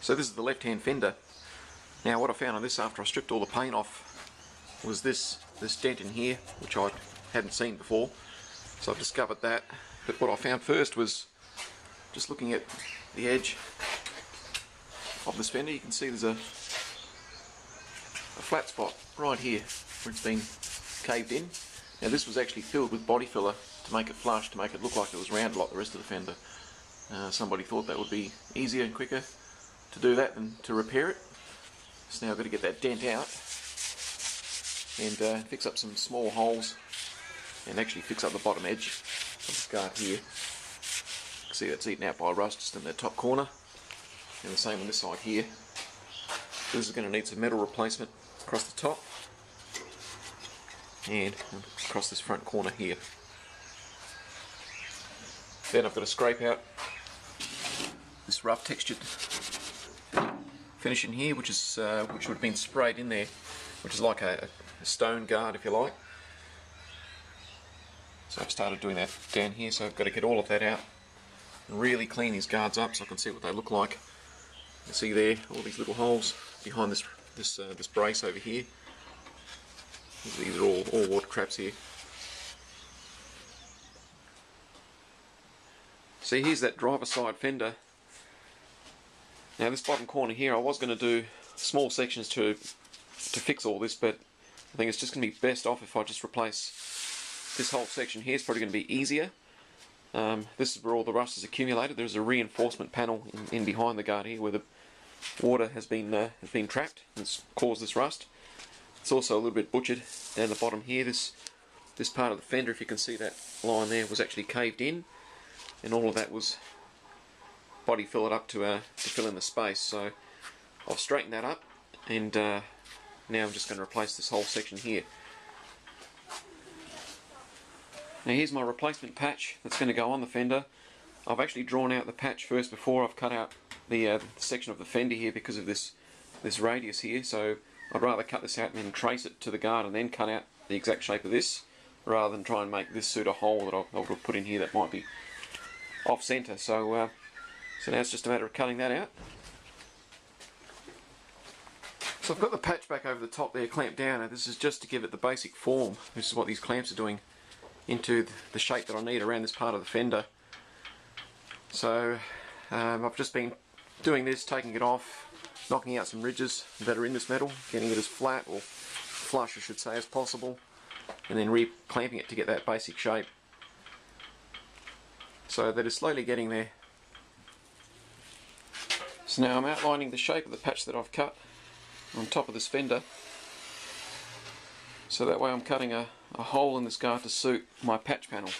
So this is the left-hand fender. Now what I found on this after I stripped all the paint off was this dent in here, which I hadn't seen before. So I've discovered that. But what I found first was just looking at the edge of this fender. You can see there's a flat spot right here where it's been caved in. Now this was actually filled with body filler to make it flush, to make it look like it was round like the rest of the fender. Somebody thought that would be easier and quicker to do that than to repair it. So now I've got to get that dent out and fix up some small holes and actually fix up the bottom edge of this guard here. You can see that's eaten out by rust just in that top corner, and the same on this side here. So this is going to need some metal replacement across the top and across this front corner here. Then I've got to scrape out this rough textured finish in here, which would have been sprayed in there, which is like a stone guard, if you like. So I've started doing that down here, so I've got to get all of that out and really clean these guards up so I can see what they look like. You can see there all these little holes behind this brace over here. These are all water traps here. See, here's that driver side fender. Now this bottom corner here, I was going to do small sections to fix all this, but I think it's just going to be best off if I just replace this whole section here. It's probably going to be easier. This is where all the rust is accumulated. There's a reinforcement panel in behind the guard here where the water has been trapped and it's caused this rust. It's also a little bit butchered down the bottom here. This part of the fender, if you can see that line there, was actually caved in, and all of that was body filled up to fill in the space. So I've straightened that up, and now I'm just going to replace this whole section here. Now here's my replacement patch that's going to go on the fender. I've actually drawn out the patch first before I've cut out the section of the fender here because of this radius here. So I'd rather cut this out and then trace it to the guard and then cut out the exact shape of this, rather than try and make this suit a hole that I would have put in here that might be off centre. So now it's just a matter of cutting that out. So I've got the patch back over the top there clamped down, and this is just to give it the basic form. This is what these clamps are doing into the shape that I need around this part of the fender. So I've just been doing this, taking it off, knocking out some ridges that are in this metal, getting it as flat, or flush I should say, as possible, and then re-clamping it to get that basic shape. So that is slowly getting there. So now I'm outlining the shape of the patch that I've cut on top of this fender, so that way I'm cutting a hole in this guard to suit my patch panel.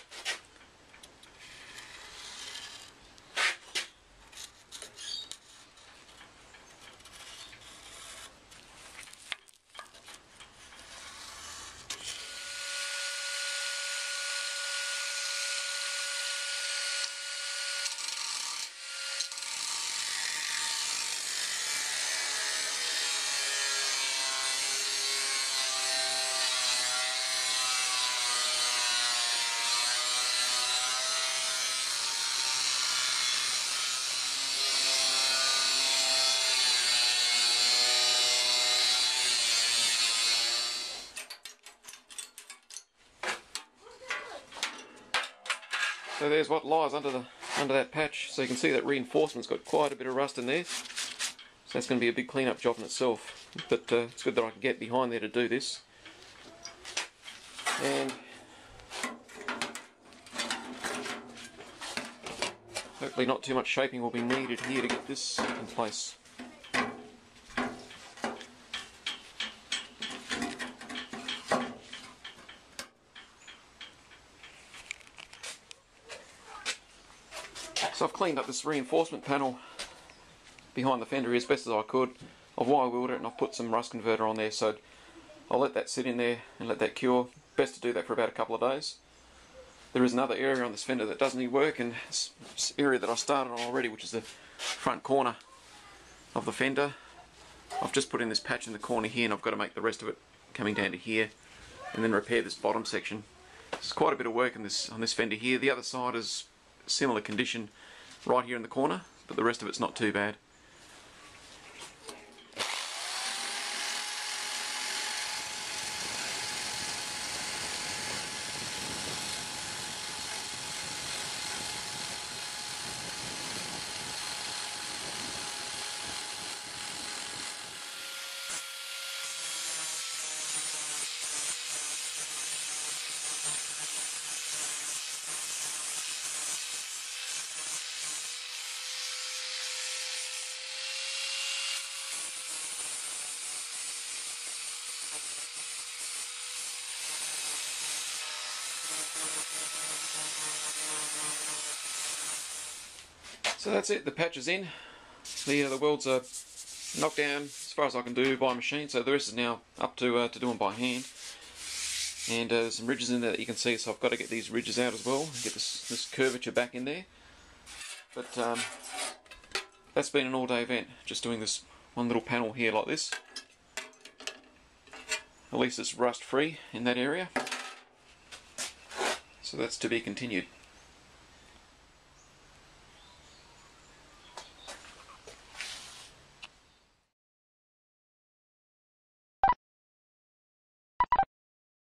So there's what lies under that patch. So you can see that reinforcement's got quite a bit of rust in there. So that's going to be a big clean-up job in itself. But it's good that I can get behind there to do this. And hopefully not too much shaping will be needed here to get this in place. So I've cleaned up this reinforcement panel behind the fender as best as I could. I've wire wheeled it and I've put some rust converter on there, so I'll let that sit in there and let that cure. Best to do that for about a couple of days. There is another area on this fender that does need work, and it's an area that I started on already, which is the front corner of the fender. I've just put in this patch in the corner here, and I've got to make the rest of it coming down to here, and then repair this bottom section. There's quite a bit of work on this fender here. The other side is similar condition right here in the corner, but the rest of it's not too bad. So that's it, the patch is in. The welds are knocked down as far as I can do by machine, so the rest is now up to doing by hand. And there's some ridges in there that you can see, so I've got to get these ridges out as well, and get this curvature back in there. But that's been an all-day event, just doing this one little panel here like this. At least it's rust free in that area. So that's to be continued.